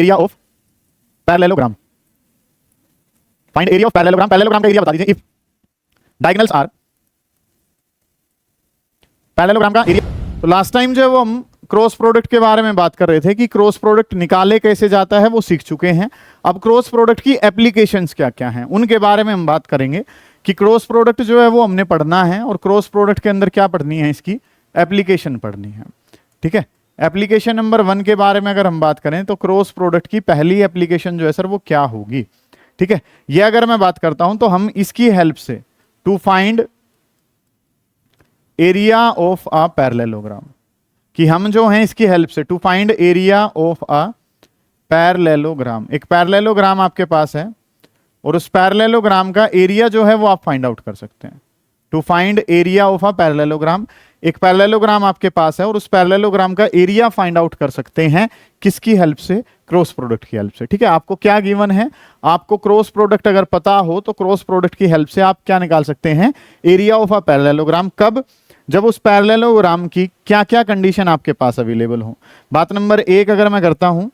Area of parallelogram, find area of parallelogram, parallelogram का area बता दीजिए इफ डायगोनल्स आर, पैरेललोग्राम का area. तो लास्ट टाइम जो वो हम क्रॉस प्रोडक्ट के बारे में बात कर रहे थे कि क्रॉस प्रोडक्ट निकाले कैसे जाता है वो सीख चुके हैं। अब क्रॉस प्रोडक्ट की एप्लीकेशंस क्या क्या हैं उनके बारे में हम बात करेंगे कि क्रॉस प्रोडक्ट जो है वो हमने पढ़ना है और क्रॉस प्रोडक्ट के अंदर क्या पढ़नी है, इसकी एप्लीकेशन पढ़नी है। ठीक है, एप्लीकेशन नंबर 1 के बारे में अगर हम बात करें तो क्रॉस प्रोडक्ट की पहली एप्लीकेशन जो है सर वो क्या होगी। ठीक है, ये अगर मैं बात करता हूं तो हम इसकी हेल्प से to find area of a parallelogram, कि हम जो हैं इसकी हेल्प से to find area of a parallelogram, एक पैरेललोग्राम आपके पास है और उस पैरेललोग्राम का एरिया जो है वो आप फाइंड आउट कर सकते हैं। To find area of a parallelogram, एक पैरेललोग्राम आपके पास है और उस पैरेललोग्राम का एरिया फाइंड आउट कर सकते हैं किसकी हेल्प से, क्रॉस प्रोडक्ट की हेल्प से। ठीक है, आपको क्या गिवन है, आपको क्रॉस प्रोडक्ट अगर पता हो तो क्रॉस प्रोडक्ट की हेल्प से आप क्या निकाल सकते हैं, एरिया ऑफ अ पैरेललोग्राम। कब, जब उस पैरेललोग्राम की क्या क्या कंडीशन आपके पास अवेलेबल हो। बात नंबर 1 अगर मैं करता हूं,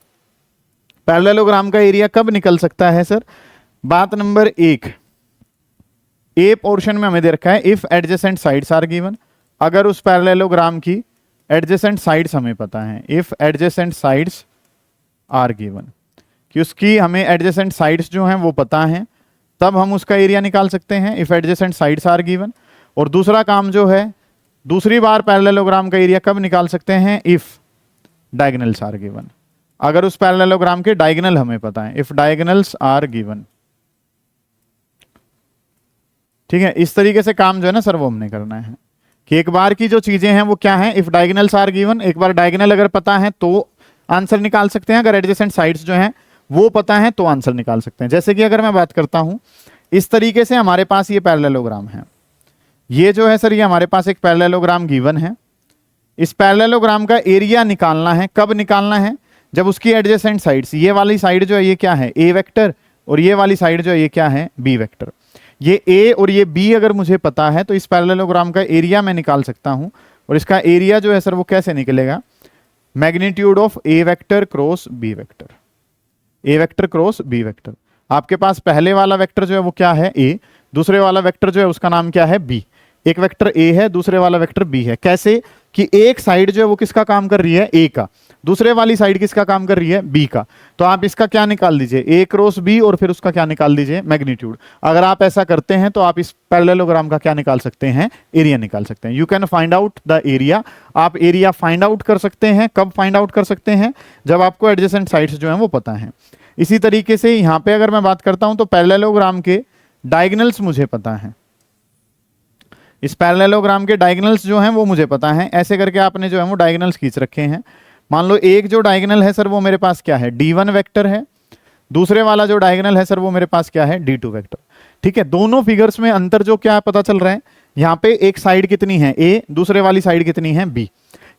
पैरेललोग्राम का एरिया कब निकल सकता है सर, बात नंबर 1 ए पोर्शन में हमें दे रखा है if adjacent sides are given, अगर उस पैरेललोग्राम की एडजेसेंट साइड्स हमें पता है, if adjacent sides are given, कि उसकी हमें एडजेसेंट साइड्स जो हैं वो पता हैं, तब हम उसका एरिया निकाल सकते हैं if adjacent sides are given. और दूसरा काम जो है, दूसरी बार पैरेललोग्राम का एरिया कब निकाल सकते हैं, इफ डायगोनल्स आर गिवन, अगर उस पैरेललोग्राम के डायगोनल हमें पता है, इफ डायगोनल्स आर गिवन। ठीक है, इस तरीके से काम जो है ना सर वो हमने करना है कि एक बार की जो चीजें हैं वो क्या है, इफ डायगोनल्स आर गिवन, एक बार डायगोनल अगर पता है तो आंसर निकाल सकते हैं, अगर एडजेसेंट साइड्स जो हैं वो पता है तो आंसर निकाल सकते हैं। जैसे कि अगर मैं बात करता हूं, इस तरीके से हमारे पास ये पैरेललोग्राम है, ये जो है सर ये हमारे पास एक पैरेललोग्राम गिवन है। इस पैरेललोग्राम का एरिया निकालना है, कब निकालना है, जब उसकी एडजेसेंट साइड्स, ये वाली साइड जो है ये क्या है, ए वेक्टर, और ये वाली साइड जो है ये क्या है, बी वेक्टर। ये ए और ये बी अगर मुझे पता है तो इस पैरेललोग्राम का एरिया मैं निकाल सकता हूं। और इसका एरिया जो है सर वो कैसे निकलेगा, magnitude of A vector cross B vector, A vector cross B vector. आपके पास पहले वाला वेक्टर जो है वो क्या है, ए, दूसरे वाला वेक्टर जो है उसका नाम क्या है, बी। एक वेक्टर ए है, दूसरे वाला वेक्टर बी है। कैसे कि एक साइड जो है वो किसका काम कर रही है, ए का, दूसरे वाली साइड किसका काम कर रही है, बी का। तो आप इसका क्या निकाल दीजिए, ए क्रॉस बी, और फिर उसका क्या निकाल दीजिए, मैग्नीट्यूड। अगर आप ऐसा करते हैं तो आप इस पैरेललोग्राम का क्या निकाल सकते हैं, एरिया निकाल सकते हैं। You can find out the area, आप एरिया फाइंड आउट कर सकते हैं। कब फाइंड आउट कर सकते हैं, जब आपको एडजेसेंट साइड्स जो है वो पता है। इसी तरीके से यहां पे अगर मैं बात करता हूं तो पैरेललोग्राम के डायगोनल्स मुझे पता है, इस पैरेललोग्राम के डायगोनल्स जो हैं वो मुझे पता है। ऐसे करके आपने जो है वो डायगोनल्स खींच रखे हैं। मान लो एक जो डायगोनल है सर वो मेरे पास क्या है, D1 वेक्टर है, दूसरे वाला जो डायगोनल है सर वो मेरे पास क्या है, D2 वेक्टर। ठीक है, दोनों फिगर्स में अंतर जो क्या पता चल रहा है, यहाँ पे एक साइड कितनी है A, दूसरे वाली साइड कितनी है B।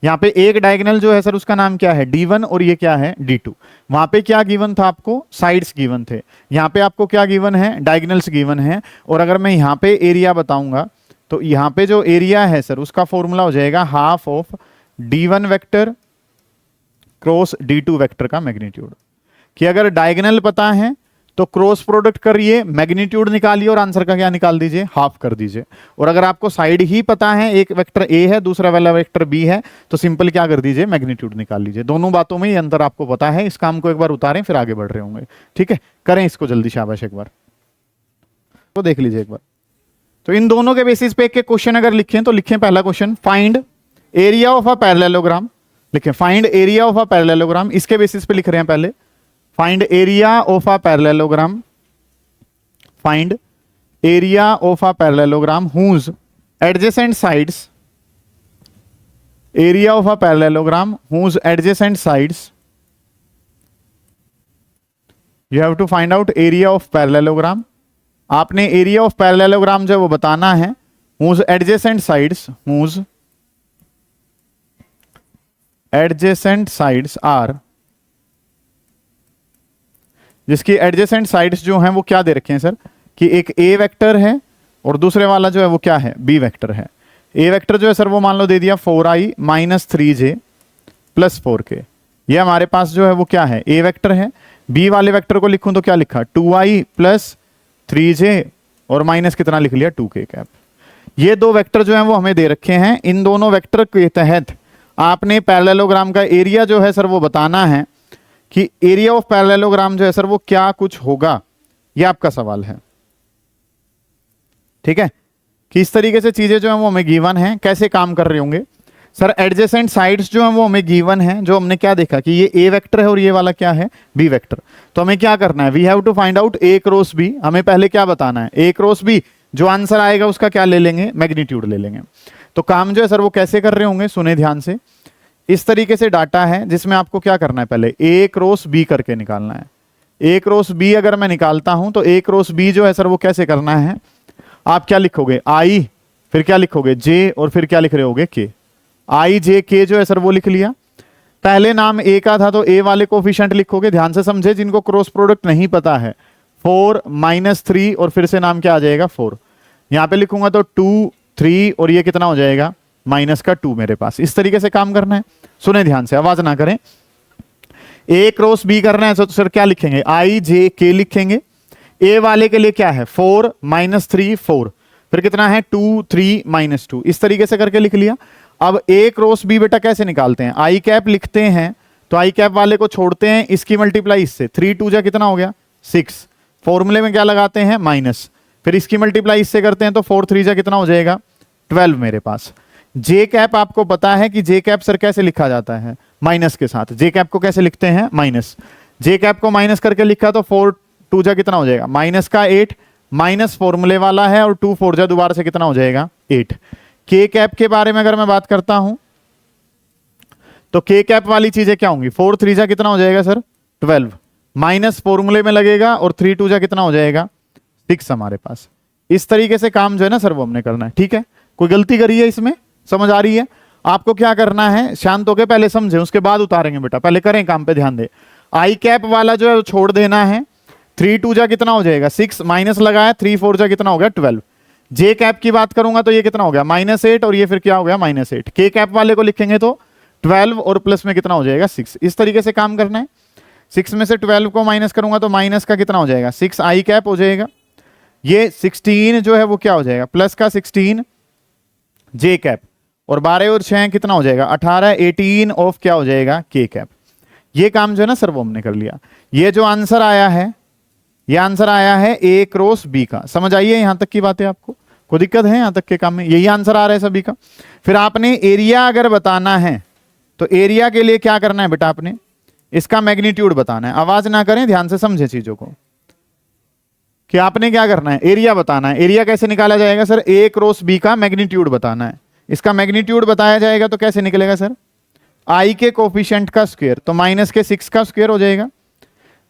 यहाँ पे एक डायगोनल जो है सर उसका नाम क्या है, D1, और ये क्या है, D2। वहां पे क्या गिवन था आपको, साइड्स गिवन थे। यहाँ पे आपको क्या गिवन है, डायगोनल्स गिवन है। और अगर मैं यहाँ पे एरिया बताऊंगा तो यहाँ पे जो एरिया है सर उसका फॉर्मूला हो जाएगा half of D1 vector cross D2 vector का मैग्नीट्यूड। कि अगर डायगोनल पता है तो क्रॉस प्रोडक्ट करिए, मैग्नीट्यूड निकालिए और आंसर का क्या निकाल दीजिए, हाफ कर दीजिए। और अगर आपको साइड ही पता है, एक वेक्टर ए है दूसरा वाला वेक्टर बी है, तो सिंपल क्या कर दीजिए, मैग्नीट्यूड निकाल लीजिए। दोनों बातों में ये अंतर आपको पता है। इस काम को एक बार उतारें फिर आगे बढ़ रहे होंगे। ठीक है, करें इसको जल्दी, शाबाश, एक बार तो देख लीजिए एक बार। तो इन दोनों के बेसिस पे एक क्वेश्चन अगर लिखें तो लिखें पहला question, find area of a parallelogram. लिखें find area of a parallelogram, इसके बेसिस पे लिख रहे हैं पहले, find area of a parallelogram, find area of a parallelogram whose adjacent sides, area of a parallelogram whose adjacent sides, you have to find out area of parallelogram. आपने area of parallelogram जो है वो बताना है, whose adjacent sides, whose adjacent sides are, जिसकी adjacent sides जो हैं वो क्या दे रखे हैं सर, कि एक ए वेक्टर है और दूसरे वाला जो है वो क्या है, बी वेक्टर है। ए वेक्टर जो है सर वो मान लो दे दिया 4i - 3j + 4k, ये हमारे पास जो है वो क्या है, ए वेक्टर है। बी वाले वेक्टर को लिखूं तो क्या लिखा, 2i प्लस 3j और माइनस कितना लिख लिया, 2k कैप। ये दो वेक्टर जो है वो हमें दे रखे हैं। इन दोनों वेक्टर के तहत आपने पैरेललोग्राम का एरिया जो है सर वो बताना है कि एरिया ऑफ पैरेललोग्राम जो है सर वो क्या कुछ होगा, ये आपका सवाल है। ठीक है, कि इस तरीके से चीजें जो है वो हमें गिवन है, कैसे काम कर रहे होंगे सर। एडजेसेंट साइड्स जो है वो हमें गिवन है, जो हमने क्या देखा कि ये ए वेक्टर है और ये वाला क्या है, बी वेक्टर। तो हमें क्या करना है, we have to find out A cross B. हमें पहले क्या बताना है, ए क्रॉस बी। जो आंसर आएगा उसका क्या ले लेंगे, मैग्नीट्यूड ले लेंगे। तो काम जो है सर वो कैसे कर रहे होंगे, सुने ध्यान से। इस तरीके से डाटा है जिसमें आपको क्या करना है, पहले ए क्रॉस बी करके निकालना है। ए क्रॉस बी अगर मैं निकालता हूं तो ए क्रॉस बी जो है सर वो कैसे करना है, आप क्या लिखोगे, आई, फिर क्या लिखोगे, जे, और फिर क्या लिख रहे होगे, के। आई जे के जो है सर वो लिख लिया। पहले नाम ए का था तो ए वाले कोफिशिएंट लिखोगे। ध्यान से समझे जिनको क्रॉस प्रोडक्ट नहीं पता है, 4 - 3 और फिर से नाम क्या आ जाएगा, 4। यहां पे लिखूंगा तो 2 3 और ये कितना हो जाएगा, माइनस का 2 मेरे पास। इस तरीके से काम करना है, सुने ध्यान से, आवाज ना करें। ए क्रॉस बी करना है तो सर क्या लिखेंगे, आई जे के लिखेंगे। ए वाले के लिए क्या है, 4 - 3 4, फिर कितना है 2 3 - 2। इस तरीके से करके लिख लिया। अब ए क्रॉस बी बेटा कैसे निकालते हैं, आई कैप लिखते हैं तो आई कैप वाले को छोड़ते हैं, इसकी मल्टीप्लाई इससे, 3 2 जा कितना हो गया 6। फॉर्मूले में क्या लगाते हैं, माइनस, फिर इसकी मल्टीप्लाई इससे करते हैं तो 4 3 जा कितना हो जाएगा 12 मेरे पास। जे कैप आपको पता है कि जे कैप सर कैसे लिखा जाता है, माइनस के साथ। जे कैप को कैसे लिखते हैं, माइनस। जे कैप को माइनस करके लिखा तो 4 2 जा कितना हो जाएगा, माइनस का 8, माइनस फॉर्मूले वाला है, और 2 4 जा दोबारा से कितना हो जाएगा 8। के कैप के बारे में अगर मैं बात करता हूं तो के कैप वाली चीजें क्या होंगी, 4 3 जा कितना हो जाएगा सर 12, माइनस फॉर्मूले में लगेगा, और 3 2 जा कितना हो जाएगा 6 हमारे पास। इस तरीके से काम जो है ना सर वो हमने करना है। ठीक है, कोई गलती करी है इसमें, समझ आ रही है? आपको क्या करना है, शांत होकर पहले समझे उसके बाद उतारेंगे बेटा, पहले करें काम पे ध्यान दे। आई कैप वाला जो है वो छोड़ देना है। 3 2 जा कितना हो जाएगा 6, माइनस लगाया, 3 4 जा कितना हो गया 12। जे कैप की बात करूंगा तो ये कितना हो गया -8, और ये फिर क्या हो गया -8। के कैप वाले को लिखेंगे तो 12 और प्लस में कितना हो जाएगा 6। इस तरीके से काम करना है। 6 में से 12 को माइनस करूंगा तो माइनस का कितना हो जाएगा 6 आई कैप हो जाएगा। ये 16 जो है वो क्या हो जाएगा, प्लस का 16 जे कैप, और 12 और 6 कितना हो जाएगा 18, 18 ऑफ क्या हो जाएगा के कैप। ये काम जो है ना सर वो हमने कर लिया। ये जो आंसर आया है, ये आंसर आया है ए क्रॉस बी का। समझ आइए यहां तक की बातें, आपको कोई दिक्कत है यहां तक के काम में? यही आंसर आ रहा है सभी का। फिर आपने एरिया अगर बताना है तो एरिया के लिए क्या करना है बेटा, आपने इसका मैग्नीट्यूड बताना है। आवाज ना करें, ध्यान से समझे चीजों को, कि आपने क्या करना है, एरिया बताना है। एरिया कैसे निकाला जाएगा सर, ए क्रॉस बी का मैग्नीट्यूड बताना है। इसका मैग्नीट्यूड बताया जाएगा तो कैसे निकलेगा सर, आई के कोफिशिएंट का स्क्वायर, तो माइनस के 6 का स्क्वायर हो जाएगा।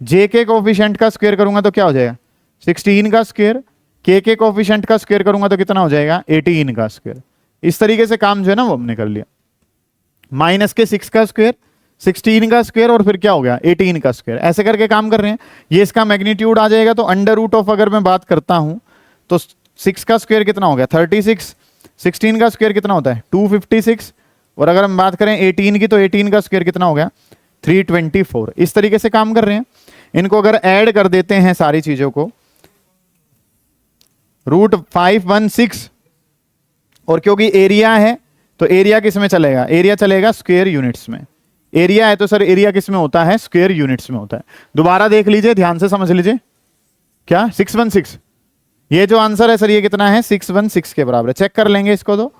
जे के कोफिशिएंट का स्क्वायर करूंगा तो क्या हो जाएगा 16 का स्क्वायर। के कोफिशिएंट का स्क्वायर करूंगा तो कितना हो जाएगा 18 का स्क्वायर। इस तरीके से काम जो है ना वो हमने कर लिया। माइनस के 6 का स्क्वायर, 16 का स्क्वायर, और फिर क्या हो गया 18 का स्क्वायर। ऐसे करके काम कर रहे हैं। ये इसका मैग्नीट्यूड आ जाएगा। तो अंडर रूट ऑफ अगर मैं बात करता हूं तो 6 का स्क्वायर कितना हो गया 36, 16 का स्क्वायर कितना होता है 256, और अगर हम बात करें 18 की तो 18 का स्क्वायर कितना हो गया 324। इस तरीके से काम कर रहे हैं। इनको अगर ऐड कर देते हैं सारी चीजों को, √516, और क्योंकि एरिया है तो एरिया किस में चलेगा, एरिया चलेगा स्क्वायर यूनिट्स में। एरिया है तो सर एरिया किस में होता है, स्क्वायर यूनिट्स में होता है। दोबारा देख लीजिए, ध्यान से समझ लीजिए, क्या 616, ये जो आंसर है सर ये कितना है 616 के बराबर है। चेक कर लेंगे इसको तो,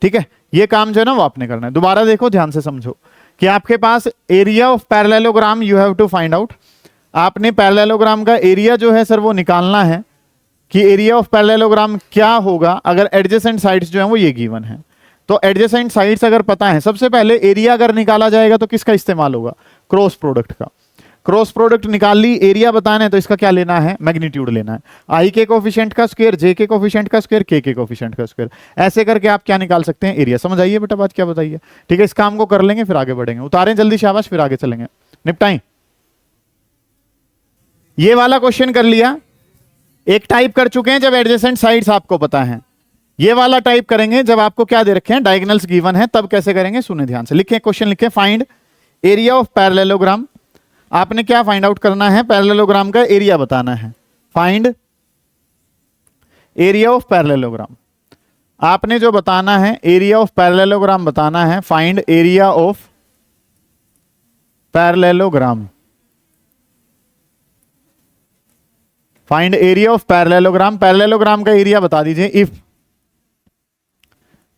ठीक है। ये काम जो है ना वो आपने करना है। दोबारा देखो, ध्यान से समझो कि आपके पास area of parallelogram you have to find out. आपने पैरेललोग्राम का एरिया जो है सर वो निकालना है कि एरिया ऑफ पैरेललोग्राम क्या होगा अगर एडजेसेंट साइड्स जो है वो ये गिवन है। तो एडजेसेंट साइड्स अगर पता है, सबसे पहले एरिया अगर निकाला जाएगा तो किसका इस्तेमाल होगा, क्रॉस प्रोडक्ट का। क्रॉस प्रोडक्ट निकाल ली, एरिया बताना है तो इसका क्या लेना है, मैग्नीट्यूड लेना है। आई के कोफिशिएंट का स्क्वायर, जे के कोफिशिएंट का स्क्वायर, के कोफिशिएंट का स्क्वायर, ऐसे करके आप क्या निकाल सकते हैं, एरिया। समझ आइए बेटा बात क्या बताइए, ठीक है। इस काम को कर लेंगे फिर आगे बढ़ेंगे। उतारें जल्दी शाबाश, फिर आगे चलेंगे, निपटाएं। ये वाला क्वेश्चन कर लिया, एक टाइप कर चुके हैं जब एडजेसेंट साइड्स आपको पता है। ये वाला टाइप करेंगे जब आपको क्या दे रखे हैं, डायगोनल्स गिवन है, तब कैसे करेंगे, सुने ध्यान से। लिखें क्वेश्चन, लिखें फाइंड एरिया ऑफ पैरेललोग्राम, आपने क्या फाइंड आउट करना है, पैरेललोग्राम का एरिया बताना है। फाइंड एरिया ऑफ पैरेललोग्राम, आपने जो बताना है एरिया ऑफ पैरेललोग्राम बताना है। Find area of parallelogram, find area of parallelogram, parallelogram का एरिया बता दीजिए। इफ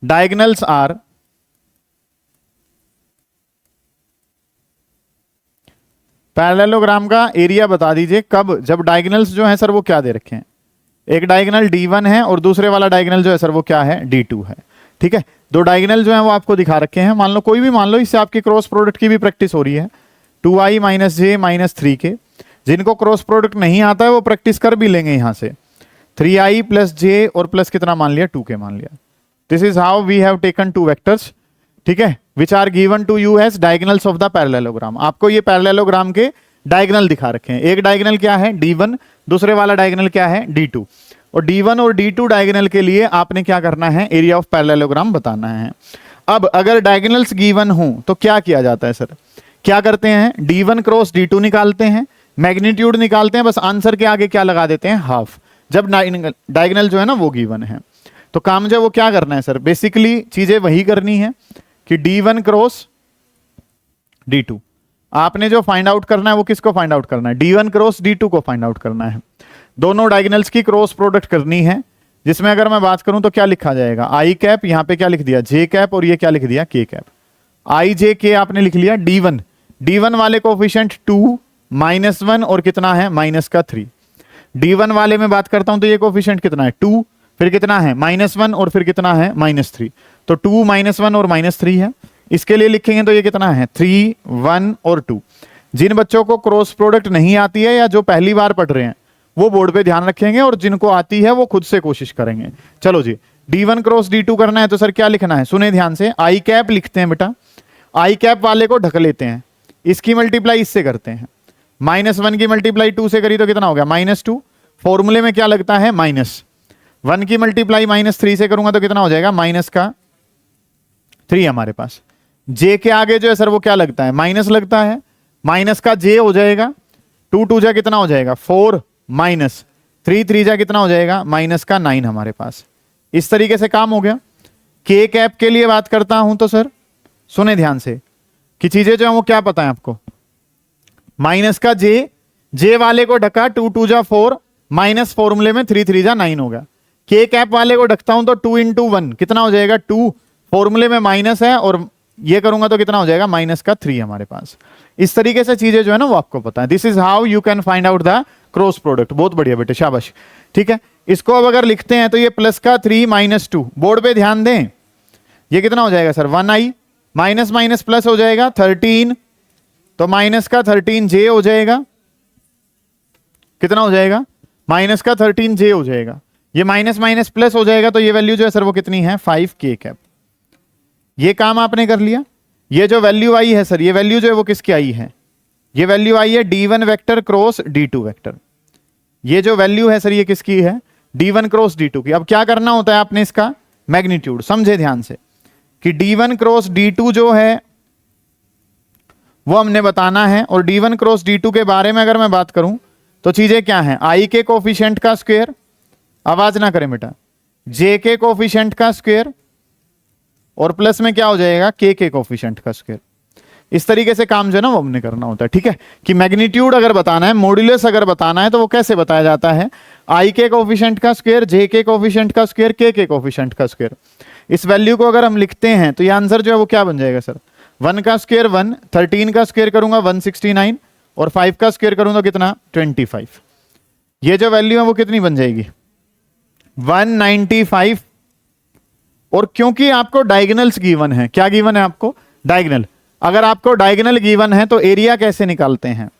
डायगोनल्स आर, पैरेललोग्राम का एरिया बता दीजिए कब, जब डायगोनल्स जो है सर वो क्या दे रखे हैं, एक डायगोनल D1 है और दूसरे वाला डायगोनल जो है सर वो क्या है, D2 है। ठीक है, दो डायगोनल जो है वो आपको दिखा रखे हैं, मान लो कोई भी मान लो, इससे आपकी क्रॉस प्रोडक्ट की भी प्रैक्टिस हो रही है। 2i माइनस जे माइनस 3k, जिनको क्रॉस प्रोडक्ट नहीं आता है वो प्रैक्टिस कर भी लेंगे यहां से। 3i प्लस जे और प्लस कितना मान लिया, 2k मान लिया। This is how we have taken two vectors, ठीक है, which are given to you as diagonals of the parallelogram. आपको ये पैरेललोग्राम के डायगोनल दिखा रखे हैं। एक डायगोनल क्या है, D1, दूसरे वाला डायगोनल क्या है, D2। और D1 और D2 डायगोनल के लिए आपने क्या करना है, एरिया ऑफ पैरेललोग्राम बताना है। अब अगर डायगोनल्स गिवन हो तो क्या किया जाता है सर, क्या करते हैं, D1 क्रॉस D2 निकालते हैं, मैग्नीट्यूड निकालते हैं, बस आंसर के आगे क्या लगा देते हैं, हाफ, जब डायगोनल जो है ना वो गिवन है। तो काम जो है वो क्या करना है सर, बेसिकली चीजें वही करनी है कि D1 क्रॉस D2, आपने जो फाइंड आउट करना है वो किसको फाइंड आउट करना है, D1 क्रॉस D2 को फाइंड आउट करना है। दोनों डायगोनल्स की क्रॉस प्रोडक्ट करनी है, जिसमें अगर मैं बात करूं तो क्या लिखा जाएगा, आई कैप, यहां पे क्या लिख दिया, जे कैप, और ये क्या लिख दिया, के कैप। आई जे के आपने लिख लिया। D1 वाले कोफिशिएंट 2 -1 और कितना है, -3। D1 वाले में बात करता हूं तो ये कोफिशिएंट कितना है, 2, फिर कितना है, -1 और फिर कितना है, -3। तो 2 -1 और -3 है। इसके लिए लिखेंगे तो ये कितना है, 3 1 और 2। जिन बच्चों को क्रॉस प्रोडक्ट नहीं आती है या जो पहली बार पढ़ रहे हैं वो बोर्ड पे ध्यान रखेंगे, और जिनको आती है वो खुद से कोशिश करेंगे। चलो जी, D1 क्रॉस D2 करना है तो सर क्या लिखना है, सुने ध्यान से, आई कैप लिखते हैं बेटा, आई कैप वाले को ढक लेते हैं, इसकी मल्टीप्लाई इससे करते हैं, -1 की मल्टीप्लाई 2 से करी तो कितना हो गया, -2। फॉर्मूले में क्या लगता है, -1 की मल्टीप्लाई -3 से करूंगा तो कितना हो जाएगा, -3 हमारे पास। जे के आगे जो है सर वो क्या लगता है, माइनस लगता है, माइनस का जे हो जाएगा, 2 2 जा कितना हो जाएगा, 4 माइनस 3 3 जा कितना हो जाएगा, -9 हमारे पास। इस तरीके से काम हो गया। के कैप के लिए बात करता हूं तो सर सुने ध्यान से कि चीजें जो है वो क्या पता है आपको, माइनस का जे वाले को ढका, 2 2 जा 4, माइनस फॉर्मूले में 3 3 जा 9 होगा। के कैप वाले को ढकता हूं तो 2 × 1 कितना हो जाएगा, 2, फॉर्मूले में माइनस है, और ये करूंगा तो कितना हो जाएगा, -3 हमारे पास। इस तरीके से चीजें जो है ना वो आपको पता है। This is how you can find out the cross product. बहुत बढ़िया बेटे, शाबाश। ठीक है, इसको अब अगर लिखते हैं तो ये प्लस का 3 -2, बोर्ड पे ध्यान दें, ये कितना हो जाएगा sir, 1i, minus minus plus हो जाएगा 13, तो माइनस का 13 जे हो जाएगा, कितना हो जाएगा, माइनस का 13 जे हो जाएगा। ये माइनस माइनस प्लस हो जाएगा, तो ये वैल्यू जो है सर वो कितनी है, 5k कैप। ये काम आपने कर लिया। ये जो वैल्यू आई है सर, ये वैल्यू जो है वो किसकी आई है, ये वैल्यू आई है D1 vector cross D2 vector. ये जो वैल्यू है सर ये किसकी है, D1 क्रॉस D2 की। अब क्या करना होता है आपने, इसका मैग्नीट्यूड समझे ध्यान से कि D1 क्रॉस D2 जो है वो हमने बताना है। और D1 क्रॉस D2 के बारे में अगर मैं बात करूं तो चीजें क्या हैं, आई के कोफिशिएंट का स्क्वायर, आवाज ना करें बेटा, जे के कोफिशिएंट का स्क्वायर, और प्लस में क्या हो जाएगा, के कोफिशिएंट का स्क्वायर। इस तरीके से काम जो है ना वो हमने करना होता है। ठीक है, कि मैग्नीट्यूड अगर बताना है, मॉड्यूलस अगर बताना है तो वो कैसे बताया जाता है, आई के कोफिशिएंट का स्क्वायर, जे के कोफिशिएंट का स्क्वायर, के कोफिशिएंट का स्क्वायर। इस वैल्यू को अगर हम लिखते हैं तो ये आंसर जो है वो क्या बन जाएगा सर, 1 का स्क्वायर 1, 13 का स्क्वायर करूंगा 169, और 5 का स्क्वायर करूंगा कितना, 25। ये जो वैल्यू है वो कितनी बन जाएगी, 195। और क्योंकि आपको डायगोनल्स गिवन है, क्या गिवन है आपको, डायगोनल। अगर आपको डायगोनल गिवन है तो एरिया कैसे निकालते हैं,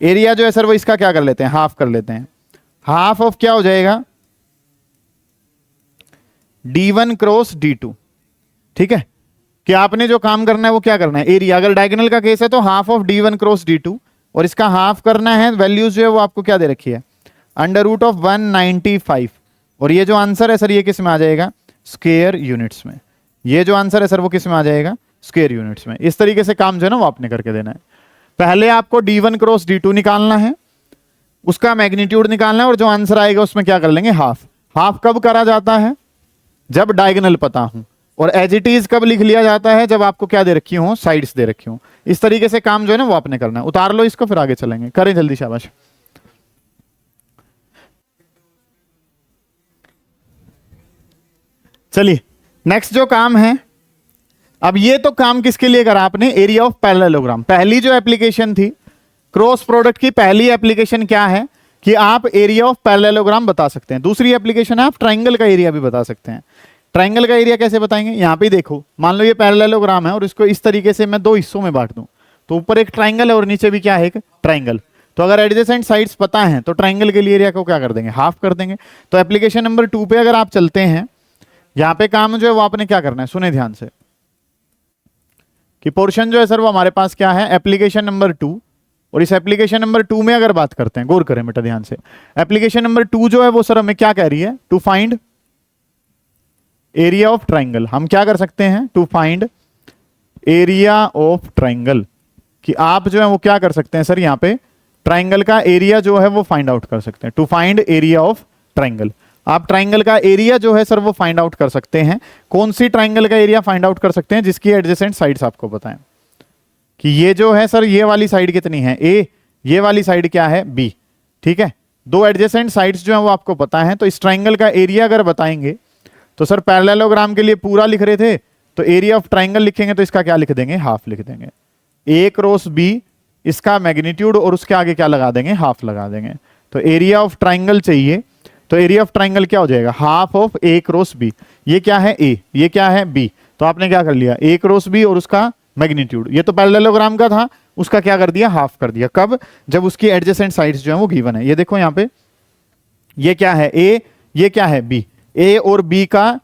एरिया जो है सर वो इसका क्या कर लेते हैं, हाफ कर लेते हैं। हाफ ऑफ क्या हो जाएगा, D1 क्रॉस D2। ठीक है, कि आपने जो काम करना है वो क्या करना है, एरिया। अगर डायगोनल का केस है तो half of D1 cross D2, और इसका हाफ करना है, वैल्यूज जो है वो आपको क्या दे रखी है, √of 195। और ये जो आंसर है सर ये किस में आ जाएगा, स्क्वायर यूनिट्स में। ये जो आंसर है सर वो किस में आ जाएगा, स्क्वायर यूनिट्स में। इस तरीके से काम जो है ना वो आपने करके देना है। पहले आपको d1 क्रॉस d2 निकालना है, उसका मैग्नीट्यूड निकालना है, और जो आंसर आएगा उसमें क्या कर लेंगे, हाफ। हाफ कब करा जाता है, जब डायगोनल पता हूं, और एज इट इज कब लिख लिया जाता है, जब आपको क्या दे रखी हो, साइड्स दे रखी हो। इस तरीके से काम जो है ना वो आपने करना है। उतार लो इसको, फिर आगे चलेंगे, करें जल्दी, शाबाश। चलिए नेक्स्ट जो काम है, अब ये तो काम किसके लिए करा आपने, एरिया ऑफ पैरेललोग्राम। पहली जो एप्लीकेशन थी क्रॉस प्रोडक्ट की, पहली एप्लीकेशन क्या है कि आप एरिया ऑफ पैरेललोग्राम बता सकते हैं। दूसरी एप्लीकेशन है आप ट्राइंगल का एरिया भी बता सकते हैं। ट्राइंगल का एरिया कैसे बताएंगे, यहां पे देखो, मान लो ये पैरेललोग्राम है और इसको इस तरीके से मैं दो हिस्सों में बांट दूं, तो ऊपर एक ट्राइंगल है और नीचे भी क्या है, एक ट्राइंगल। तो अगर एडजेसेंट साइड्स पता है तो ट्राइंगल के लिए एरिया को क्या कर देंगे, हाफ कर देंगे। तो एप्लीकेशन नंबर 2 पे अगर आप चलते हैं, यहां पे काम जो है वो आपने क्या करना है, सुने ध्यान से, कि पोर्शन जो है सर वो हमारे पास क्या है, एप्लीकेशन नंबर 2। और इस एप्लीकेशन नंबर 2 में अगर बात करते हैं, गौर करें बेटा ध्यान से, एप्लीकेशन नंबर 2 जो है वो सर हमें क्या कह रही है, to find area of triangle. हम क्या कर सकते हैं, to find area of triangle, कि आप जो है वो क्या कर सकते हैं सर, यहां पे ट्राइंगल का एरिया जो है वो फाइंड आउट कर सकते हैं। To find area of triangle, आप ट्राइंगल का एरिया जो है सर वो फाइंड आउट कर सकते हैं। कौन सी ट्राइंगल का एरिया फाइंड आउट कर सकते हैं, जिसकी एडजेसेंट साइड्स आपको बताएं, कि ये जो है सर ये वाली साइड कितनी है, ए, ये वाली साइड क्या है, बी। ठीक है, दो एडजेसेंट साइड्स जो है वो आपको पता है। तो इस ट्राइंगल का एरिया अगर बताएंगे तो सर पैरेललोग्राम के लिए पूरा लिख रहे थे, तो एरिया ऑफ ट्राइंगल लिखेंगे तो इसका क्या लिख देंगे, हाफ लिख देंगे। ए क्रॉस बी, इसका मैग्नीट्यूड और उसके आगे क्या लगा देंगे, हाफ लगा देंगे। तो एरिया ऑफ ट्राइंगल चाहिए, तो एरिया ऑफ ट्राइंगल क्या हो जाएगा, half of A cross B. ये क्या है, ए, ये क्या है, बी। तो आपने क्या कर लिया, ए क्रॉस बी और उसका मैग्नीट्यूड, ये तो पैरेललोग्राम का था, उसका क्या कर दिया, हाफ कर दिया। कब, जब उसकी एडजेसेंट साइड्स जो है वो गिवन है। ये देखो यहाँ पे, ये क्या है, ए, ये क्या है, बी। ए और बी का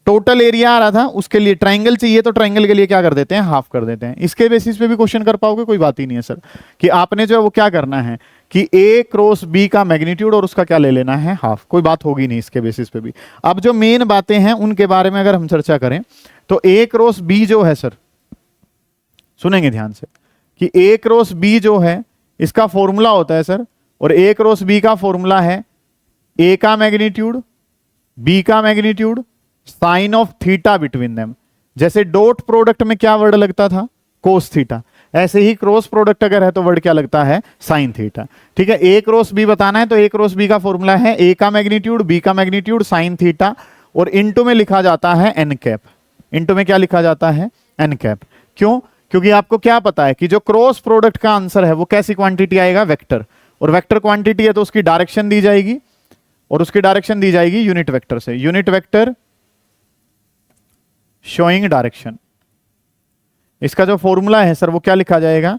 टोटल एरिया आ रहा था, उसके लिए ट्राइंगल चाहिए, तो ट्राइंगल के लिए क्या कर देते हैं, हाफ कर देते हैं। इसके बेसिस पे भी क्वेश्चन कर पाओगे, कोई बात ही नहीं है सर, कि आपने जो है वो क्या करना है कि ए क्रॉस बी का मैग्नीट्यूड और उसका क्या ले लेना है, हाफ। कोई बात होगी नहीं इसके बेसिस पे भी। अब जो मेन बातें हैं उनके बारे में अगर हम चर्चा करें, तो ए क्रॉस बी जो है सर, सुनेंगे ध्यान से, कि ए क्रॉस बी जो है इसका फॉर्मूला होता है सर, और ए क्रॉस बी का फॉर्मूला है ए का मैग्नीट्यूड, बी का magnitude, sine of theta between them. जैसे डॉट प्रोडक्ट में क्या वर्ड लगता था, कोस थीटा, ऐसे ही क्रॉस प्रोडक्ट अगर है तो वर्ड क्या लगता है, साइन थीटा। ठीक है, ए क्रॉस बी बताना है तो ए क्रॉस बी का फॉर्मूला है ए का मैग्नीट्यूड, बी का मैग्नीट्यूड, साइन थीटा, और इनटू में लिखा जाता है एन कैप। इनटू में क्या लिखा जाता है, एन कैप। क्यों, क्योंकि आपको क्या पता है कि जो क्रॉस प्रोडक्ट का आंसर है वो कैसी क्वांटिटी आएगा, वेक्टर, और वेक्टर क्वांटिटी है तो उसकी डायरेक्शन दी जाएगी, और उसकी डायरेक्शन दी जाएगी यूनिट वेक्टर से। यूनिट वेक्टर शोइंग डायरेक्शन, इसका जो फॉर्मूला है सर वो क्या लिखा जाएगा,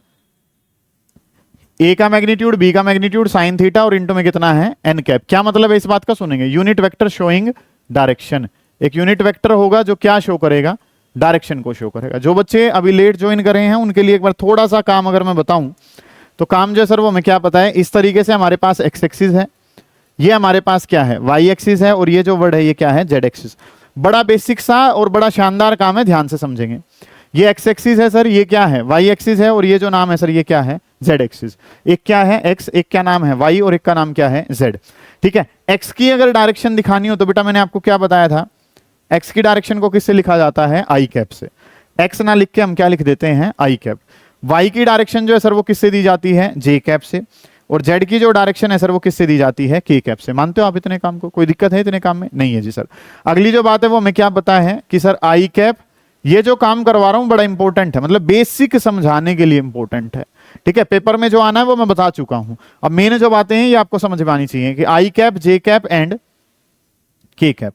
ए का मैग्नीट्यूड, बी का मैग्नीट्यूड, साइन थीटा, और इनटू में कितना है, एन कैप। क्या मतलब है इस बात का, सुनेंगे। यूनिट वेक्टर शोइंग डायरेक्शन, एक यूनिट वेक्टर होगा जो क्या शो करेगा, डायरेक्शन को शो करेगा। जो बच्चे अभी लेट ज्वाइन करे हैं उनके लिए एक बार थोड़ा सा काम अगर मैं बताऊं, तो काम जो सर वो हमें क्या पता है, इस तरीके से हमारे पास एक्स एक्सिस है, ये हमारे पास क्या है, वाई एक्सिस है, और ये जो वर्ड है ये क्या है, जेड एक्सिस। बड़ा बेसिक सा और बड़ा शानदार काम है, ध्यान से समझेंगे। ये एक्स एक्सिस है सर, ये क्या है, वाई एक्सिस है, और ये जो नाम है सर ये क्या है, जेड एक्सिस। एक क्या है एक्स, एक क्या नाम है वाई, और एक का नाम क्या है, जेड। ठीक है, एक्स की अगर डायरेक्शन दिखानी हो तो बेटा मैंने आपको क्या बताया था, एक्स की डायरेक्शन को किससे लिखा जाता है, आई कैप से। एक्स ना लिख के हम क्या लिख देते हैं, आई कैप। वाई की डायरेक्शन जो है सर वो किससे दी जाती है, जे कैप से, और जेड की जो डायरेक्शन है सर वो किससे दी जाती है, के कैप से। मानते हो आप इतने काम को, कोई दिक्कत है इतने काम में, नहीं है जी सर। अगली जो बात है वो हमें क्या पता है कि सर आई कैप, ये जो काम करवा रहा हूं बड़ा इंपॉर्टेंट है, मतलब बेसिक समझाने के लिए इंपॉर्टेंट है। ठीक है, पेपर में जो आना है वो मैं बता चुका हूं, अब मेन जो बातें हैं ये आपको समझ में आनी चाहिए कि आई कैप, जे कैप एंड के कैप।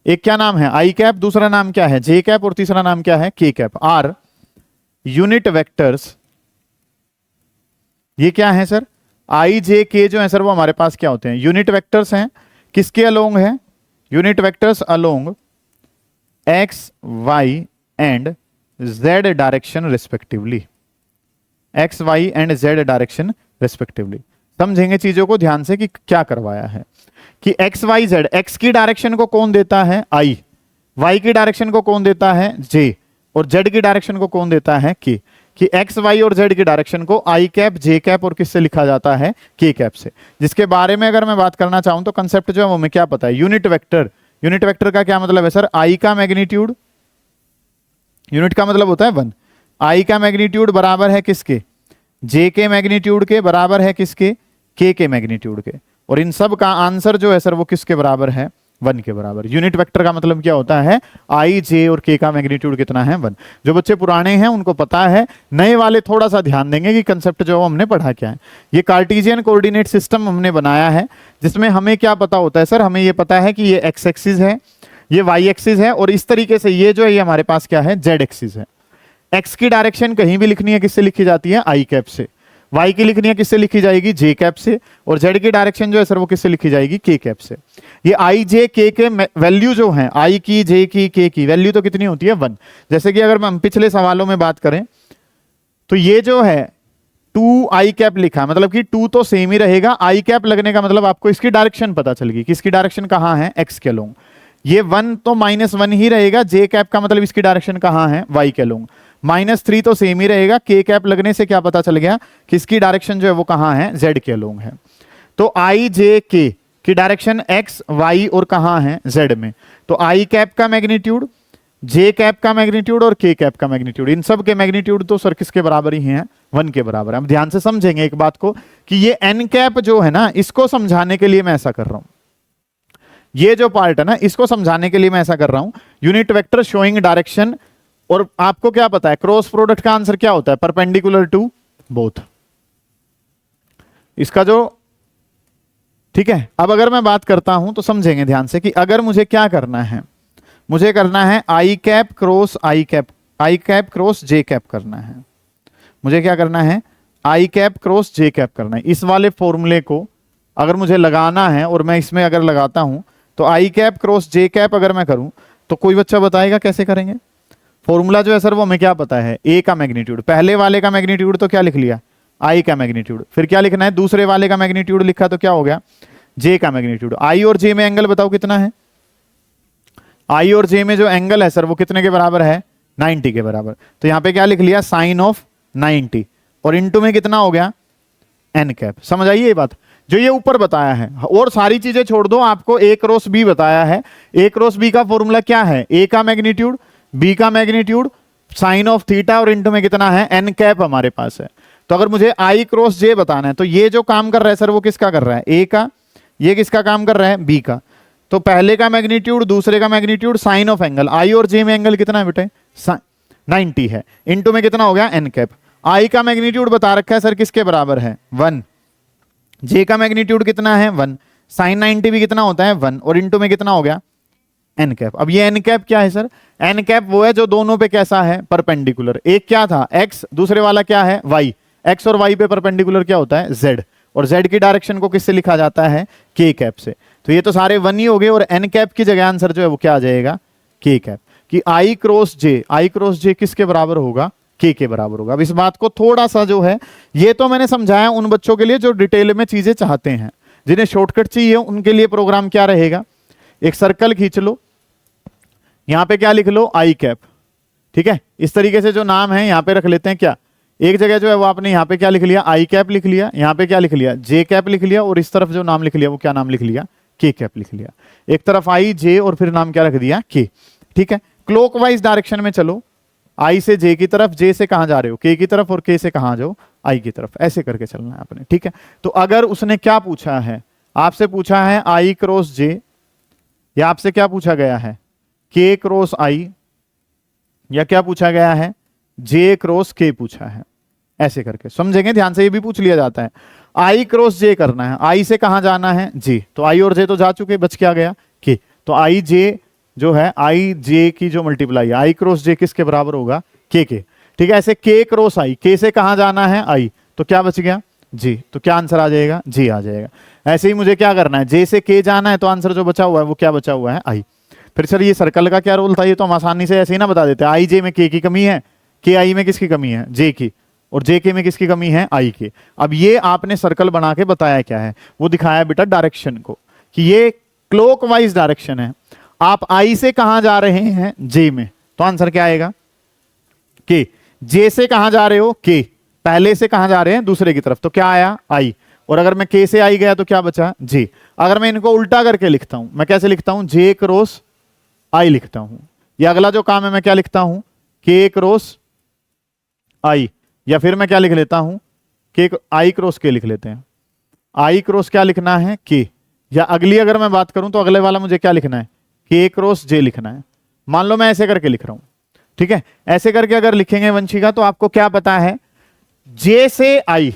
एक क्या नाम है, आई कैप, दूसरा नाम क्या है, जे कैप, और तीसरा नाम क्या है, के कैप, आर यूनिट वेक्टर्स। ये क्या है सर, आई जे के जो है सर वो हमारे पास क्या होते हैं, यूनिट वेक्टर्स हैं। किसके अलोंग है, unit vectors along X Y and Z direction respectively, X Y and Z direction respectively. समझेंगे चीजों को ध्यान से कि क्या करवाया है, कि एक्स वाई जेड, एक्स की डायरेक्शन को कौन देता है, आई, वाई की डायरेक्शन को कौन देता है, जे, और जेड की डायरेक्शन को कौन देता है, के। कि एक्स वाई और जेड की डायरेक्शन को आई कैप, जे कैप और किससे लिखा जाता है, के कैप से। जिसके बारे में अगर मैं बात करना चाहूं तो कंसेप्ट जो है वो हमें क्या पता है, यूनिट वेक्टर। यूनिट वेक्टर का क्या मतलब है सर, आई का मैग्नीट्यूड, यूनिट का मतलब होता है 1, आई का मैग्नीट्यूड बराबर है किसके, जे के मैग्नीट्यूड के बराबर है किसके, के मैग्नीट्यूड के। और इन सब का आंसर जो है सर वो किसके बराबर है, 1 के बराबर। यूनिट वेक्टर का मतलब क्या होता है, आई जे और के का मैग्नीट्यूड कितना है, 1। जो बच्चे पुराने हैं उनको पता है, नए वाले थोड़ा सा ध्यान देंगे कि कंसेप्ट जो हमने पढ़ा क्या है। ये कार्टेशियन कोऑर्डिनेट सिस्टम हमने बनाया है, जिसमें हमें क्या पता होता है सर, हमें ये पता है कि ये एक्स एक्सिस है, ये वाई एक्सिस है, और इस तरीके से ये जो है ये हमारे पास क्या है, जेड एक्सिस है। एक्स की डायरेक्शन कहीं भी लिखनी है किससे लिखी जाती है, आई कैप से। वाई की लिखनी है किससे लिखी जाएगी, जे कैप से। और जेड की डायरेक्शन जो है सर वो किससे लिखी जाएगी, के कैप से। ये आई जे के वैल्यू जो है, आई की, जे की, के की वैल्यू तो कितनी होती है, 1। जैसे कि अगर हम पिछले सवालों में बात करें तो ये जो है 2 आई कैप लिखा है, मतलब कि 2 तो सेम ही रहेगा। आई कैप लगने का मतलब आपको इसकी डायरेक्शन पता चल गई, किसकी डायरेक्शन कहां है, एक्स के लोग। ये 1 तो -1 ही रहेगा। जे कैप का मतलब इसकी डायरेक्शन कहां है, वाई के लोग। -3 तो सेम ही रहेगा। के कैप लगने से क्या पता चल गया कि इसकी डायरेक्शन जो है वो कहां है, जेड के लोग है। तो आई जे के की डायरेक्शन एक्स वाई और कहां है, जेड में। तो आई कैप का मैग्नीट्यूड, जे कैप का मैग्नीट्यूड और के कैप का मैग्नीट्यूड, इन सब के मैग्नीट्यूड तो सर किसके बराबर ही हैं, 1 के बराबर है। हम ध्यान से समझेंगे एक बात को कि ये एन कैप जो है ना, इसको समझाने के लिए मैं ऐसा कर रहा हूं। ये जो पार्ट है ना, इसको समझाने के लिए मैं ऐसा कर रहा हूं। यूनिट वेक्टर शोइंग डायरेक्शन, और आपको क्या पता है क्रॉस प्रोडक्ट का आंसर क्या होता है, परपेंडिकुलर टू बोथ। इसका जो, ठीक है। अब अगर मैं बात करता हूं तो समझेंगे ध्यान से कि अगर मुझे क्या करना है, मुझे करना है आई कैप क्रॉस आई कैप, आई कैप क्रॉस जे कैप करना है। मुझे क्या करना है, आई कैप क्रॉस जे कैप करना है। इस वाले फॉर्मूले को अगर मुझे लगाना है और मैं इसमें अगर लगाता हूं तो आई कैप क्रॉस जे कैप अगर मैं करूं तो कोई बच्चा बताएगा कैसे करेंगे। फॉर्मूला जो है सर वो हमें क्या पता है, ए का मैग्नीट्यूड। पहले वाले का मैग्नीट्यूड तो क्या लिख लिया, आई का मैग्नीट्यूड। फिर क्या लिखना है, दूसरे वाले का मैग्नीट्यूड लिखा तो क्या हो गया, जे का मैग्नीट्यूड। आई और जे में एंगल बताओ कितना है, आई और जे में जो एंगल है सर वो कितने के बराबर है, 90 के बराबर। तो यहां पे क्या लिख लिया, साइन ऑफ 90, और इनटू में कितना हो गया, एन कैप। समझ आइए ये बात जो ये ऊपर बताया है, और सारी चीजें छोड़ दो, आपको ए क्रॉस बी बताया है। ए क्रॉस बी का फॉर्मूला क्या है, ए का मैग्नीट्यूड, बी का मैग्नीट्यूड, साइन ऑफ थीटा, और इनटू में कितना है, एन कैप हमारे पास है। तो अगर मुझे आई क्रॉस जे बताना है तो ये जो काम कर रहा है सर वो किसका कर रहा है, ए का। ये किसका काम कर रहा है, बी का। तो पहले का मैग्नीट्यूड, दूसरे का मैग्नीट्यूड, साइन ऑफ एंगल। आई और जे में एंगल कितना है बेटे, 90 है। इनटू में कितना हो गया, एन कैप। आई का मैग्नीट्यूड बता रखा है सर किसके बराबर है, 1। जे का मैग्नीट्यूड कितना है, 1। साइन 90 भी कितना होता है, 1, और इनटू में कितना हो गया, एन कैप। अब ये एन कैप क्या है सर, एन कैप वो है जो दोनों पे कैसा है, परपेंडिकुलर। एक क्या था, एक्स, दूसरे वाला क्या है, वाई। एक्स और वाई पे परपेंडिकुलर क्या होता है, जेड। और जेड की डायरेक्शन को किससे लिखा जाता है, के कैप से। तो ये तो सारे 1 ही हो गए, और एन कैप की जगह आंसर जो है वो क्या आ जाएगा, के कैप। कि आई क्रॉस जे, आई क्रॉस जे किसके बराबर होगा, के बराबर होगा। अब इस बात को थोड़ा सा जो है, ये तो मैंने समझाया उन बच्चों के लिए जो डिटेल में चीजें चाहते हैं, जिन्हें शॉर्टकट चाहिए उनके लिए प्रोग्राम क्या रहेगा, एक सर्कल खींच लो, यहां पे क्या लिख लो, आई कैप। ठीक है, इस तरीके से जो नाम है यहां पे रख लेते हैं क्या, एक जगह जो है वो आपने यहाँ पे क्या लिख लिया, आई कैप लिख लिया, यहाँ पे क्या लिख लिया, जे कैप लिख लिया, और इस तरफ जो नाम लिख लिया वो क्या नाम लिख लिया, के कैप लिख लिया। एक तरफ आई जे और फिर नाम क्या रख दिया, के। ठीक है, क्लॉकवाइज डायरेक्शन में चलो, आई से जे की तरफ, जे से कहां जा रहे हो, के की तरफ, और के से कहां जाओ, आई की तरफ। ऐसे करके चलना है आपने। ठीक है, तो अगर उसने क्या पूछा है, आपसे पूछा है आई क्रॉस जे, या आपसे क्या पूछा गया है, के क्रॉस आई, या क्या पूछा गया है, जे क्रॉस के पूछा है, ऐसे करके समझेंगे ध्यान से। ये भी पूछ लिया जाता है, आई क्रॉस जे करना है, आई से कहां जाना है, जे। तो आई और जे तो जा चुके, बच क्या गया, के। तो आई जे जो है, आई जे की जो मल्टीप्लाई है, आई क्रॉस जे किसके बराबर होगा, के। ठीक है, ऐसे के क्रॉस आई, के से कहां जाना है, आई, तो क्या बच गया, जी। तो क्या आंसर आ जाएगा, जी आ जाएगा। ऐसे ही मुझे क्या करना है, जे से के जाना है, तो आंसर जो बचा हुआ है वो क्या बचा हुआ है, आई। फिर सर ये सर्कल का क्या रोल था, ये तो हम आसानी से ऐसे ही ना बता देते, आई जे में के की कमी है, के आई में किसकी कमी है, जे की, और जे के में किसकी कमी है, आई की। अब ये आपने सर्कल बना के बताया क्या है, वो दिखाया बेटा डायरेक्शन को, कि ये क्लॉकवाइज डायरेक्शन है। आप आई से कहां जा रहे हैं, जे में, तो आंसर क्या आएगा, के, जे से कहां जा रहे हो, के, पहले से कहां जा रहे हैं, दूसरे की तरफ, तो क्या आया, आई, और अगर मैं के से आई गया तो क्या बचा, जे। अगर मैं इनको उल्टा करके लिखता हूं, मैं कैसे लिखता हूं, जे क्रॉस आई लिखता हूं, या अगला जो काम है मैं क्या लिखता हूं, के क्रॉस आई, या फिर मैं क्या लिख लेता हूं, के आई क्रॉस के लिख लेते हैं, आई क्रॉस क्या लिखना है, के, या अगली अगर मैं बात करूं तो अगले वाला मुझे क्या लिखना है, के क्रॉस जे लिखना है। मान लो मैं ऐसे करके लिख रहा हूं, ठीक है, ऐसे करके अगर लिखेंगे वंशिका तो आपको क्या पता है, जे से आई,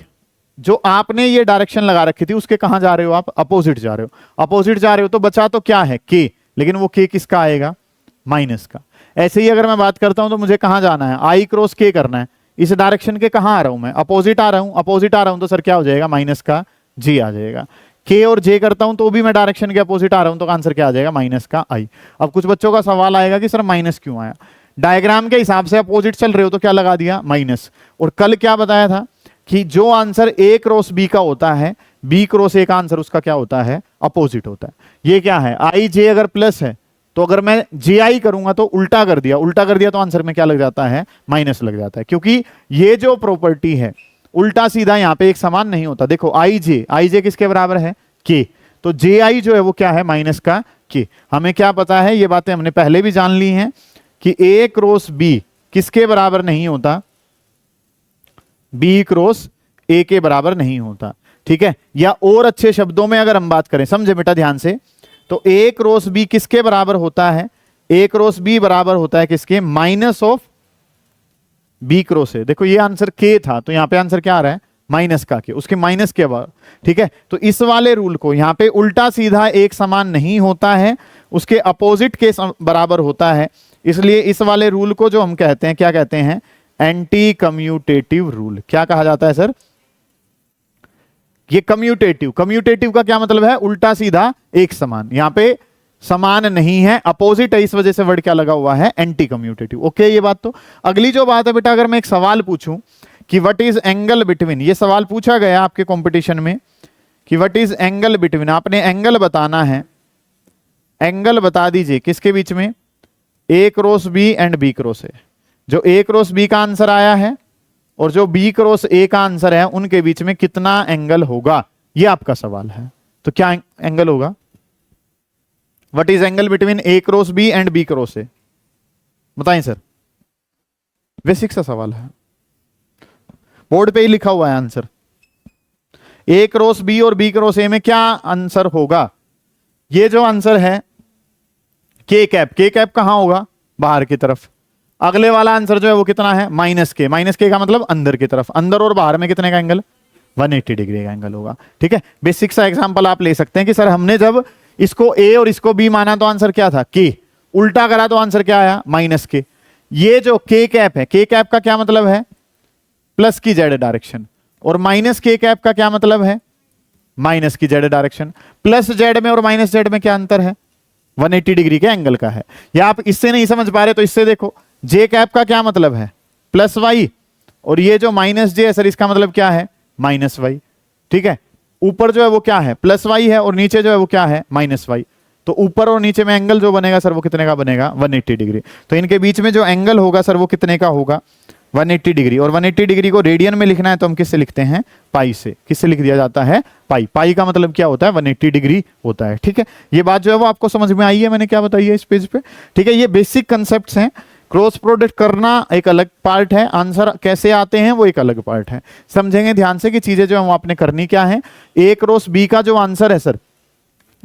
जो आपने ये डायरेक्शन लगा रखी थी उसके कहां जा रहे हो आप, अपोजिट जा रहे हो, अपोजिट जा रहे हो, तो बचा तो क्या है, के, लेकिन वो के किसका आएगा, माइनस का। ऐसे ही अगर मैं बात करता हूं तो मुझे कहां जाना है, आई क्रॉस के करना है, इस डायरेक्शन के कहां आ रहा हूं मैं, अपोजिट आ रहा हूं, अपोजिट आ रहा हूं तो सर क्या हो जाएगा, माइनस का जी आ जाएगा। के और जे करता हूं तो भी मैं डायरेक्शन के अपोजिट आ रहा हूं तो आंसर क्या आ जाएगा, माइनस का आई। अब कुछ बच्चों का सवाल आएगा कि सर माइनस क्यों आया, डायग्राम के हिसाब से अपोजिट चल रहे हो तो क्या लगा दिया, माइनस। और कल क्या बताया था कि जो आंसर ए क्रॉस बी का होता है, बी क्रॉस ए का आंसर उसका क्या होता है, अपोजिट होता है। ये क्या है, आई जे अगर प्लस है तो अगर मैं जे आई करूंगा तो उल्टा कर दिया, उल्टा कर दिया तो आंसर में क्या लग जाता है, माइनस लग जाता है, क्योंकि ये जो प्रॉपर्टी है उल्टा सीधा यहां पे एक समान नहीं होता। देखो आई जे किसके बराबर है, के, तो जे आई जो है वो क्या है, माइनस का के। हमें क्या पता है, ये बातें हमने पहले भी जान ली हैं कि ए क्रॉस बी किसके बराबर नहीं होता, बी क्रॉस ए के बराबर नहीं होता, ठीक है। या और अच्छे शब्दों में अगर हम बात करें, समझे बेटा ध्यान से, तो ए क्रॉस बी किसके बराबर होता है, ए क्रॉस बी बराबर होता है किसके, minus of B cross A. देखो ये आंसर के था तो यहां पे आंसर क्या आ रहा है, माइनस का के, उसके माइनस के बराबर, ठीक है। तो इस वाले रूल को यहां पे उल्टा सीधा एक समान नहीं होता है, उसके अपोजिट के बराबर होता है, इसलिए इस वाले रूल को जो हम कहते हैं, क्या कहते हैं, एंटी कम्यूटेटिव रूल। क्या कहा जाता है सर, ये कम्यूटेटिव, कम्यूटेटिव का क्या मतलब है, उल्टा सीधा एक समान, यहां पे समान नहीं है, अपोजिट है, इस वजह से वर्ड क्या लगा हुआ है, एंटी कम्यूटेटिव। ओके, ये बात। तो अगली जो बात है बेटा, अगर मैं एक सवाल पूछूं कि व्हाट इज एंगल बिटवीन, ये सवाल पूछा गया आपके कंपटीशन में कि व्हाट इज एंगल बिटवीन, आपने एंगल बताना है, एंगल बता दीजिए किसके बीच में, A cross B and B cross A. जो ए क्रॉस बी का आंसर आया है और जो बी क्रॉस ए का आंसर है, उनके बीच में कितना एंगल होगा, ये आपका सवाल है। तो क्या एंगल होगा, what is angle between A cross B and B cross A, बताएं सर। बेसिक सा सवाल है, बोर्ड पे ही लिखा हुआ है आंसर। ए क्रॉस बी और बी क्रॉस ए में क्या आंसर होगा, ये जो आंसर है के कैप, के कैप कहां होगा, बाहर की तरफ। अगले वाला आंसर जो है वो कितना है, माइनस के, माइनस के का मतलब अंदर की तरफ, अंदर और बाहर में कितने का एंगल, 180 डिग्री का एंगल होगा, ठीक है। बेसिक सा एग्जांपल आप ले सकते हैं कि सर हमने जब इसको ए और इसको बी माना तो आंसर क्या था, के, उल्टा करा तो आंसर क्या आया, माइनस के। ये जो के कैप है, के कैप का क्या मतलब है, प्लस की जेड डायरेक्शन, और माइनस के कैप का क्या मतलब है, माइनस की जेड डायरेक्शन। प्लस जेड में और माइनस जेड में क्या अंतर है, 180 डिग्री के एंगल का है। या आप इससे नहीं समझ पा रहे तो इससे देखो, जे कैप का क्या मतलब है, प्लस वाई, और ये जो माइनस जे है सर इसका मतलब क्या है, माइनस वाई, ठीक है। ऊपर जो है वो क्या है, प्लस वाई है, और नीचे जो है वो क्या है, माइनस वाई। तो ऊपर और नीचे में एंगल जो बनेगा सर वो कितने का बनेगा, 180 डिग्री। तो इनके बीच में जो एंगल होगा सर वो कितने का होगा, 180 डिग्री। और 180 डिग्री को रेडियन में लिखना है तो हम किससे लिखते हैं, पाई से। किससे लिख दिया जाता है, पाई। पाई का मतलब क्या होता है, 180 डिग्री होता है, ठीक है। ये बात जो है वो आपको समझ में आई है, मैंने क्या बताई है इस पेज पे, ठीक है। ये बेसिक कंसेप्ट्स हैं। क्रॉस प्रोडक्ट करना एक अलग पार्ट है, आंसर कैसे आते हैं वो एक अलग पार्ट है। समझेंगे ध्यान से कि चीजें जो है वो आपने करनी क्या है। ए क्रॉस बी का जो आंसर है सर,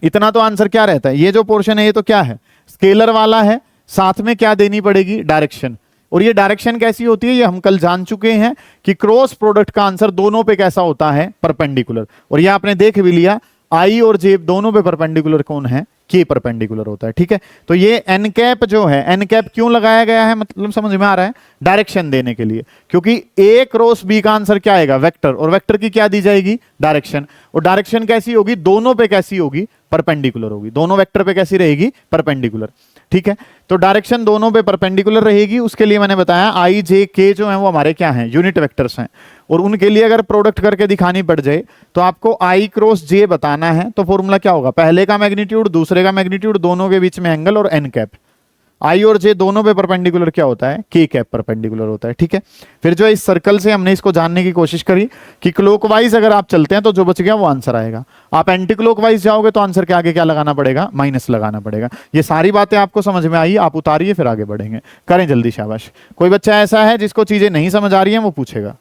इतना तो आंसर क्या रहता है, ये जो पोर्शन है ये तो क्या है, स्केलर वाला है, साथ में क्या देनी पड़ेगी, डायरेक्शन। और ये डायरेक्शन कैसी होती है, ये हम कल जान चुके हैं कि क्रॉस प्रोडक्ट का आंसर दोनों पे कैसा होता है, परपेंडिकुलर। और ये आपने देख भी लिया, आई और जे दोनों पे परपेंडिकुलर कौन है, के परपेंडिकुलर होता है, ठीक है। तो ये एन कैप जो है, एन कैप क्यों लगाया गया है, मतलब समझ में आ रहा है, डायरेक्शन देने के लिए। क्योंकि ए क्रॉस बी का आंसर क्या आएगा, वेक्टर, और वेक्टर की क्या दी जाएगी, डायरेक्शन। और डायरेक्शन कैसी होगी, दोनों पे कैसी होगी, परपेंडिकुलर होगी। दोनों वेक्टर पे कैसी रहेगी, परपेंडिकुलर, ठीक है। तो डायरेक्शन दोनों पे परपेंडिकुलर रहेगी। उसके लिए मैंने बताया आई जे के जो है वो हमारे क्या हैं, यूनिट वेक्टर्स हैं। और उनके लिए अगर प्रोडक्ट करके दिखानी पड़ जाए तो आपको आई क्रॉस जे बताना है, तो फॉर्मूला क्या होगा, पहले का मैग्नीट्यूड दूसरे का मैग्नीट्यूड, दोनों के बीच में एंगल और एन कैप। आई और जे दोनों पे परपेंडिकुलर क्या होता है, के कैप परपेंडिकुलर होता है। ठीक है, फिर जो है इस सर्कल से हमने इसको जानने की कोशिश करी कि क्लॉकवाइज अगर आप चलते हैं तो जो बच गया वो आंसर आएगा, आप एंटी क्लॉकवाइज जाओगे तो आंसर के आगे क्या लगाना पड़ेगा, माइनस लगाना पड़ेगा। ये सारी बातें आपको समझ में आई, आप उतारिए फिर आगे बढ़ेंगे, करें जल्दी, शाबाश। कोई बच्चा ऐसा है जिसको चीजें नहीं समझ आ रही है वो पूछेगा।